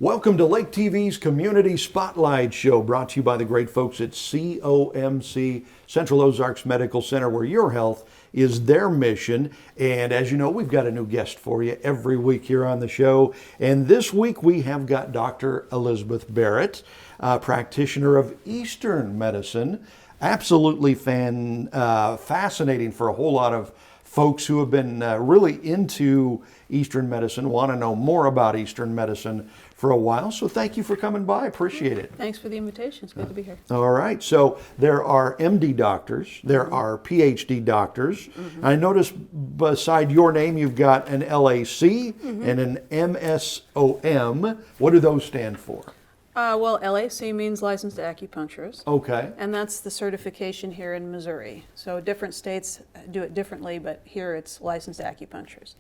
Welcome to Lake TV's Community Spotlight Show, brought to you by the great folks at COMC, Central Ozarks Medical Center, where your health is their mission. And as you know, we've got a new guest for you every week here on the show. And this week we have got Dr. Elizabeth Barrett, practitioner of Eastern medicine. Absolutely fascinating for a whole lot of folks who have been really into Eastern medicine, want to know more about Eastern medicine for a while. So thank you for coming by. Appreciate it. Thanks for the invitation. It's good to be here. All right. So there are MD doctors, there are PhD doctors. I notice beside your name you've got an LAC and an MSOM. What do those stand for? Well, LAC means licensed acupuncturist. Okay. And that's the certification here in Missouri. So different states do it differently, but here it's licensed acupuncturist.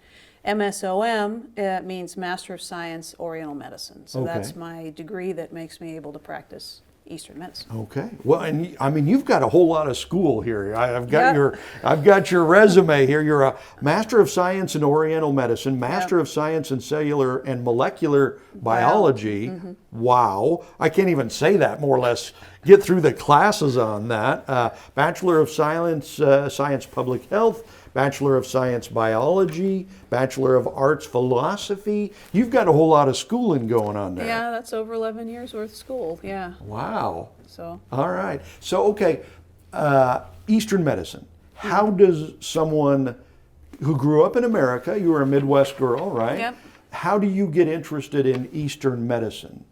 MSOM means Master of Science Oriental Medicine. So that's my degree that makes me able to practice Eastern medicine. Okay. Well, and I mean, you've got a whole lot of school here. I've got your resume here. You're a Master of Science in Oriental Medicine, Master of Science in Cellular and Molecular Biology. Wow. I can't even say that, more or less. Get through the classes on that. Bachelor of Science Public Health, Bachelor of Science Biology, Bachelor of Arts Philosophy. You've got a whole lot of schooling going on there. Yeah, that's over 11 years worth of school. Yeah. Wow. So. All right. So, okay, Eastern medicine. How does someone who grew up in America, you were a Midwest girl, right? Yep. How do you get interested in Eastern medicine?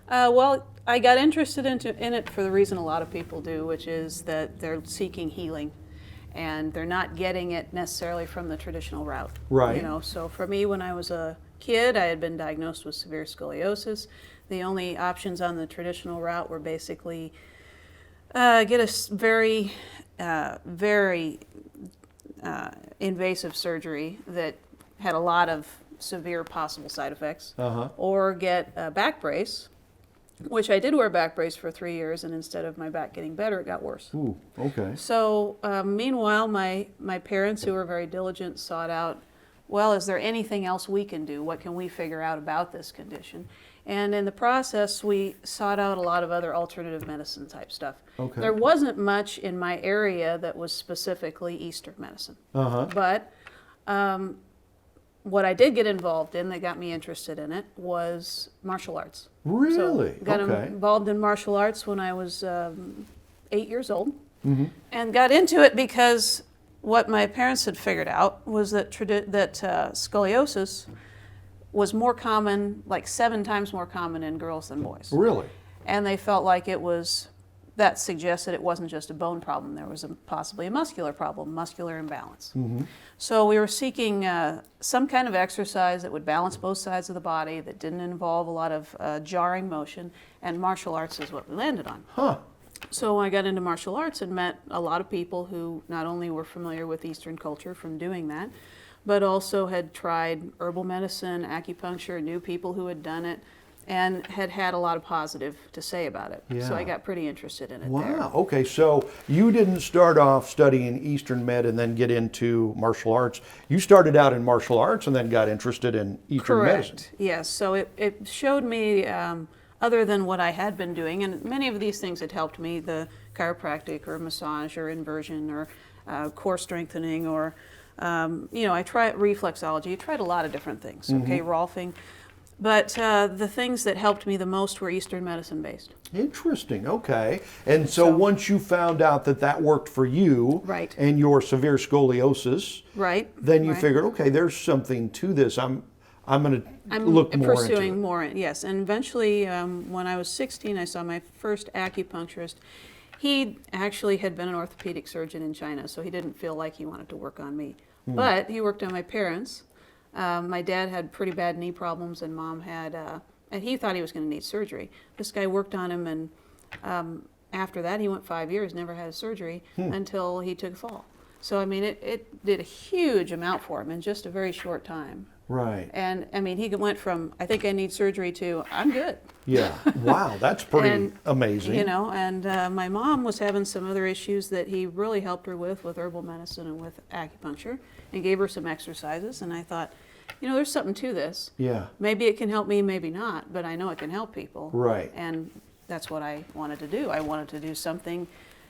Well, I got interested in it for the reason a lot of people do, which is that they're seeking healing. And they're not getting it necessarily from the traditional route. Right. You know, so for me, when I was a kid, I had been diagnosed with severe scoliosis. The only options on the traditional route were basically get a very invasive surgery that had a lot of severe possible side effects, or get a back brace, which I did wear a back brace for 3 years, and instead of my back getting better, it got worse. Ooh, okay. So meanwhile, my parents, who were very diligent, sought out, well, is there anything else we can do? What can we figure out about this condition? And in the process, we sought out a lot of other alternative medicine type stuff. Okay. There wasn't much in my area that was specifically Eastern medicine. But what I did get involved in that got me interested in it was martial arts. Really? So got involved in martial arts when I was 8 years old, and got into it because what my parents had figured out was that scoliosis was more common, like 7 times more common in girls than boys. Really? And they felt like that suggested it wasn't just a bone problem. There was possibly a muscular problem, muscular imbalance. So we were seeking some kind of exercise that would balance both sides of the body, that didn't involve a lot of jarring motion, and martial arts is what we landed on. So I got into martial arts and met a lot of people who not only were familiar with Eastern culture from doing that, but also had tried herbal medicine, acupuncture, knew people who had done it, and had a lot of positive to say about it. So I got pretty interested in it there. Wow. Okay, so you didn't start off studying Eastern med and then get into martial arts. You started out in martial arts and then got interested in Eastern medicine. Correct. Yes. So it showed me, other than what I had been doing, and many of these things had helped me, the chiropractic or massage or inversion or core strengthening, or, I tried reflexology. I tried a lot of different things, Rolfing. But the things that helped me the most were Eastern medicine based. Interesting. Okay. And so once you found out that worked for you, and your severe scoliosis, then you figured, okay, there's something to this. I'm going to look more into it. Pursuing more, yes. And eventually, when I was 16, I saw my first acupuncturist. He actually had been an orthopedic surgeon in China, so he didn't feel like he wanted to work on me. But he worked on my parents. My dad had pretty bad knee problems, and Mom had, and he thought he was going to need surgery. This guy worked on him, and after that, he went 5 years, never had a surgery until he took a fall. So, I mean, it did a huge amount for him in just a very short time. Right. And, I mean, he went from, I think I need surgery, to, I'm good. Yeah. Wow, that's pretty amazing. You know, and my mom was having some other issues that he really helped her with herbal medicine and with acupuncture, and gave her some exercises. And I thought, there's something to this. Yeah. Maybe it can help me, maybe not, but I know it can help people. Right. And that's what I wanted to do. I wanted to do something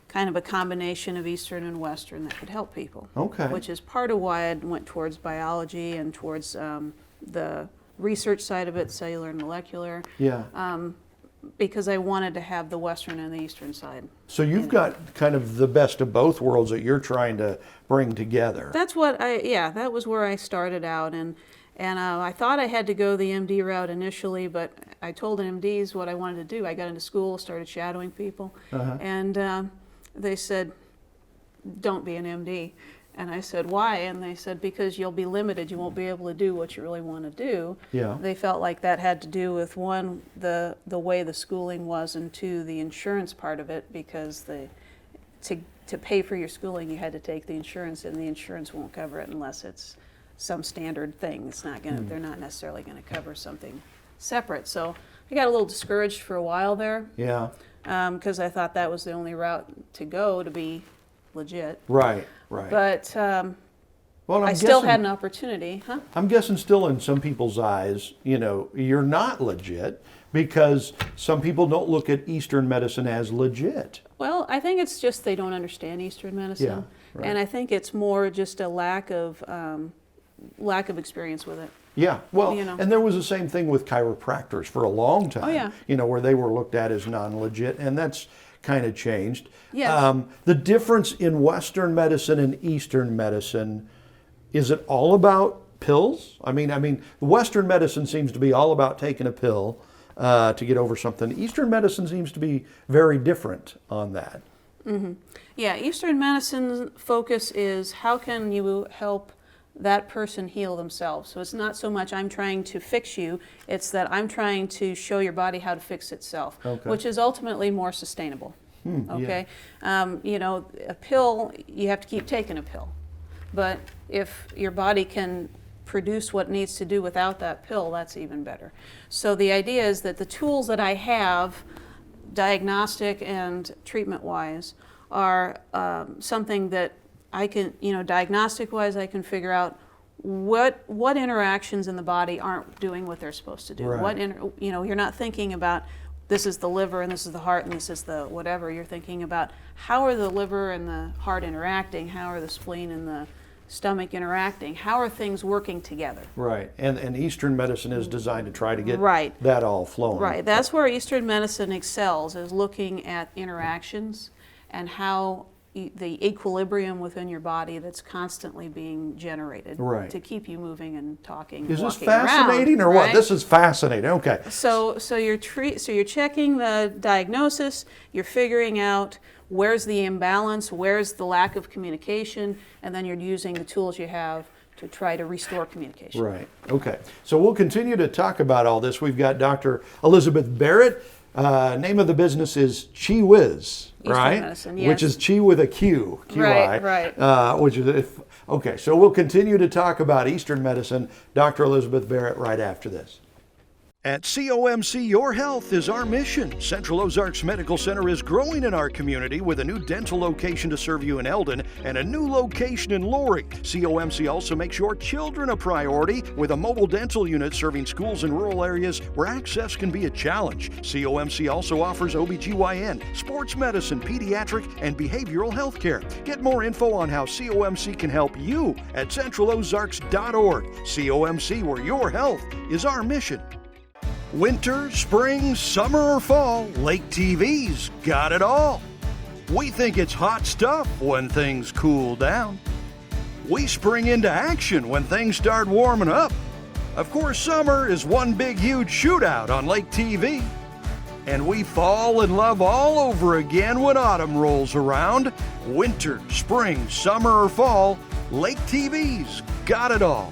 kind of a combination of Eastern and Western that could help people. Okay. Which is part of why I went towards biology and towards the research side of it, cellular and molecular. Yeah. Because I wanted to have the Western and the Eastern side. So you've got kind of the best of both worlds that you're trying to bring together. That's what that was where I started out. And I thought I had to go the MD route initially, but I told MDs what I wanted to do. I got into school, started shadowing people, and they said, don't be an MD. And I said, why? And they said, because you'll be limited. You won't be able to do what you really want to do. Yeah. They felt like that had to do with, one, the way the schooling was, and two, the insurance part of it, because to pay for your schooling, you had to take the insurance, and the insurance won't cover it unless it's some standard thing. It's not going to, they're not necessarily going to cover something separate. So I got a little discouraged for a while there. Yeah. Because I thought that was the only route to go to be legit. Right. But Well, I still had an opportunity, huh? I'm guessing still in some people's eyes, you're not legit because some people don't look at Eastern medicine as legit. Well, I think it's just they don't understand Eastern medicine. Yeah, right. And I think it's more just a lack of experience with it. Yeah, well, You know. and there was the same thing with chiropractors for a long time. Oh, yeah. Where they were looked at as non-legit, and that's kind of changed. Yes. The difference in Western medicine and Eastern medicine, is it all about pills? I mean, Western medicine seems to be all about taking a pill to get over something. Eastern medicine seems to be very different on that. Mm-hmm. Yeah, Eastern medicine's focus is how can you help that person heal themselves. So it's not so much I'm trying to fix you, it's that I'm trying to show your body how to fix itself, which is ultimately more sustainable. Okay? Yeah. A pill, you have to keep taking a pill. But if your body can produce what it needs to do without that pill, that's even better. So the idea is that the tools that I have, diagnostic and treatment-wise, are something that I can, diagnostic-wise, I can figure out what interactions in the body aren't doing what they're supposed to do. Right. You're not thinking about this is the liver and this is the heart and this is the whatever. You're thinking about how are the liver and the heart interacting? How are the spleen and the stomach interacting? How are things working together? Right, and Eastern medicine is designed to try to get Right. that all flowing. Right, that's where Eastern medicine excels, is looking at interactions and how the equilibrium within your body that's constantly being generated to keep you moving and talking. Is and this walking fascinating around, or what? right? This is fascinating. Okay. So you're checking the diagnosis. You're figuring out where's the imbalance, where's the lack of communication, and then you're using the tools you have to try to restore communication. Right. Okay. So we'll continue to talk about all this. We've got Dr. Elizabeth Barrett. Name of the business is Chi Whiz, right? Medicine, yes. Which is Chi with a Q. QI. Right. Which is okay. So we'll continue to talk about Eastern medicine. Dr. Elizabeth Barrett right after this. At COMC, your health is our mission. Central Ozarks Medical Center is growing in our community with a new dental location to serve you in Eldon and a new location in Loring. COMC also makes your children a priority with a mobile dental unit serving schools in rural areas where access can be a challenge. COMC also offers OBGYN, sports medicine, pediatric, and behavioral health care. Get more info on how COMC can help you at centralozarks.org. COMC, where your health is our mission. Winter, spring, summer, or fall, Lake TV's got it all. We think it's hot stuff when things cool down. We spring into action when things start warming up. Of course, summer is one big, huge shootout on Lake TV. And we fall in love all over again when autumn rolls around. Winter, spring, summer, or fall, Lake TV's got it all.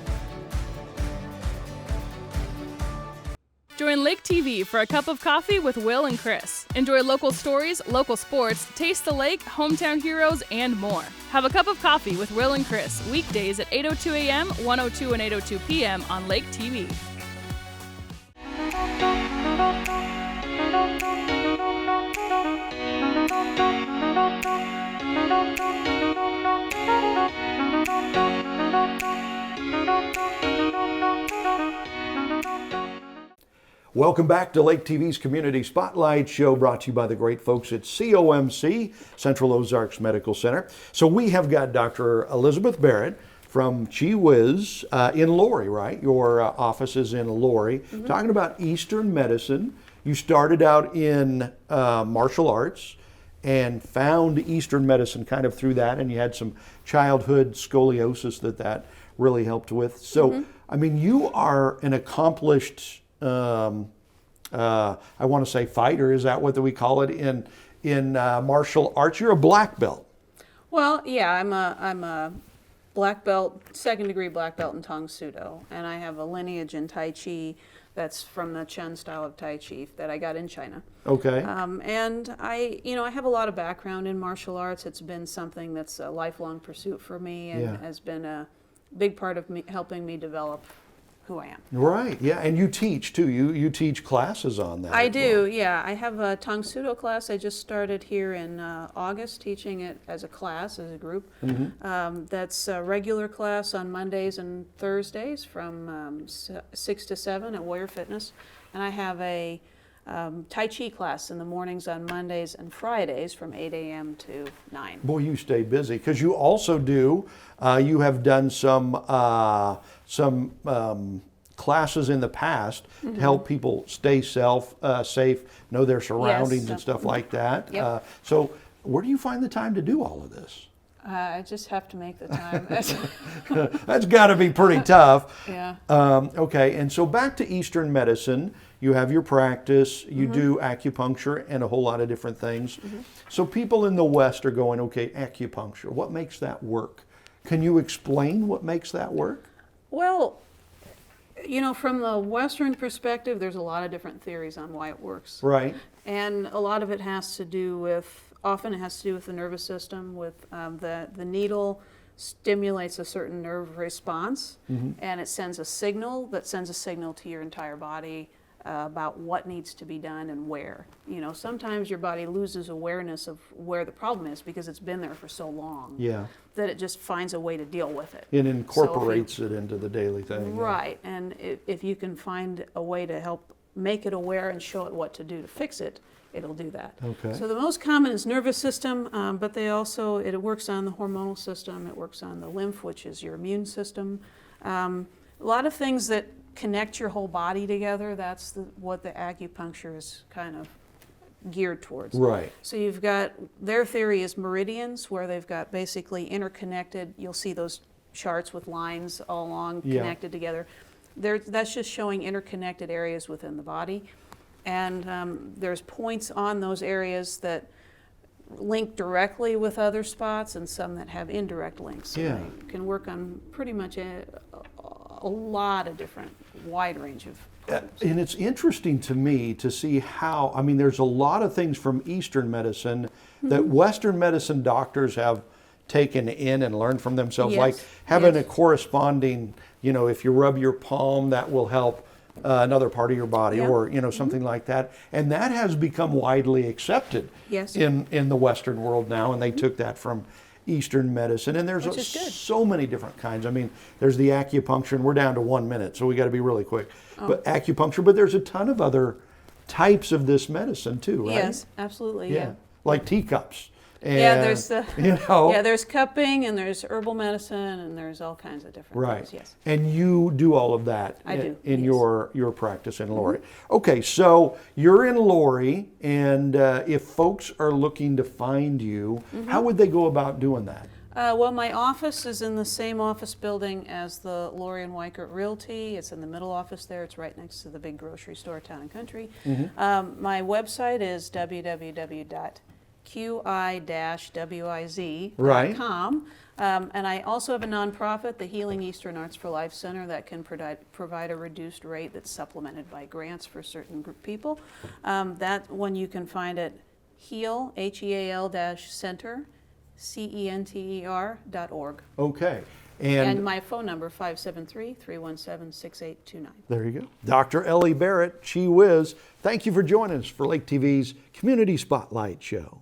Join Lake TV for a cup of coffee with Will and Chris. Enjoy local stories, local sports, taste the lake, hometown heroes, and more. Have a cup of coffee with Will and Chris, weekdays at 8:02 a.m., 102 and 8:02 p.m. on Lake TV. Welcome back to Lake TV's Community Spotlight Show, brought to you by the great folks at COMC, Central Ozarks Medical Center. So we have got Dr. Elizabeth Barrett from Gee Whiz in Laurie, right? Your office is in Laurie, talking about Eastern medicine. You started out in martial arts and found Eastern medicine kind of through that, and you had some childhood scoliosis that really helped with. So, I mean, you are an accomplished I want to say fighter. Is that what we call it in martial arts? You're a black belt. Well, yeah, I'm a black belt, second degree black belt in Tang Sudo, and I have a lineage in Tai Chi that's from the Chen style of Tai Chi that I got in China. Okay. And I have a lot of background in martial arts. It's been something that's a lifelong pursuit for me, and has been a big part of me helping me develop who I am. Right, yeah, and you teach too. You teach classes on that. I do, yeah. I have a Tang Sudo class. I just started here in August, teaching it as a class, as a group. That's a regular class on Mondays and Thursdays from 6 to 7 at Warrior Fitness. And I have a Tai Chi class in the mornings on Mondays and Fridays from 8 a.m. to 9. Boy, you stay busy, because you also do, you have done some classes in the past to help people stay safe, know their surroundings and stuff like that. Yep. So where do you find the time to do all of this? I just have to make the time. That's got to be pretty tough. Yeah. Okay, and so back to Eastern medicine. You have your practice, you do acupuncture and a whole lot of different things. So people in the West are going, okay, acupuncture, what makes that work? Can you explain what makes that work? Well, from the Western perspective, there's a lot of different theories on why it works. Right. And a lot of it has to do with, often it has to do with the nervous system, with the needle stimulates a certain nerve response, and it sends a signal to your entire body about what needs to be done and where. Sometimes your body loses awareness of where the problem is because it's been there for so long that it just finds a way to deal with it. It incorporates it into the daily thing. Right, and if you can find a way to help make it aware and show it what to do to fix it, it'll do that. Okay. So the most common is nervous system, but it works on the hormonal system, it works on the lymph, which is your immune system. A lot of things that connect your whole body together, that's what the acupuncture is kind of geared towards. Right. So you've got, their theory is meridians, where they've got basically interconnected, you'll see those charts with lines all along connected together. That's just showing interconnected areas within the body. And there's points on those areas that link directly with other spots and some that have indirect links. So they can work on pretty much a lot of different, wide range of problems. And it's interesting to me to see how, there's a lot of things from Eastern medicine that Western medicine doctors have taken in and learned from themselves, like having a corresponding, if you rub your palm, that will help another part of your body, or something like that. And that has become widely accepted in the Western world now, and they took that from Eastern medicine, and there's so many different kinds. There's the acupuncture, and we're down to 1 minute, so we got to be really quick. But acupuncture, but there's a ton of other types of this medicine too, right? Yes, absolutely. Yeah. Like teacups. And, there's there's cupping, and there's herbal medicine, and there's all kinds of different things. Yes. And you do all of that in your practice in Laurie. Okay, so you're in Laurie, and if folks are looking to find you, how would they go about doing that? Well, my office is in the same office building as the Laurie and Weichert Realty. It's in the middle office there. It's right next to the big grocery store, Town and Country. My website is www.qi-wiz.com. And I also have a nonprofit, the Healing Eastern Arts for Life Center, that can provide a reduced rate that's supplemented by grants for certain group people. That one you can find at HEAL, HEAL-Center, CENTER.org. Okay. And my phone number, 573-317-6829. There you go. Dr. Ellie Barrett, Gee Whiz, thank you for joining us for Lake TV's Community Spotlight Show.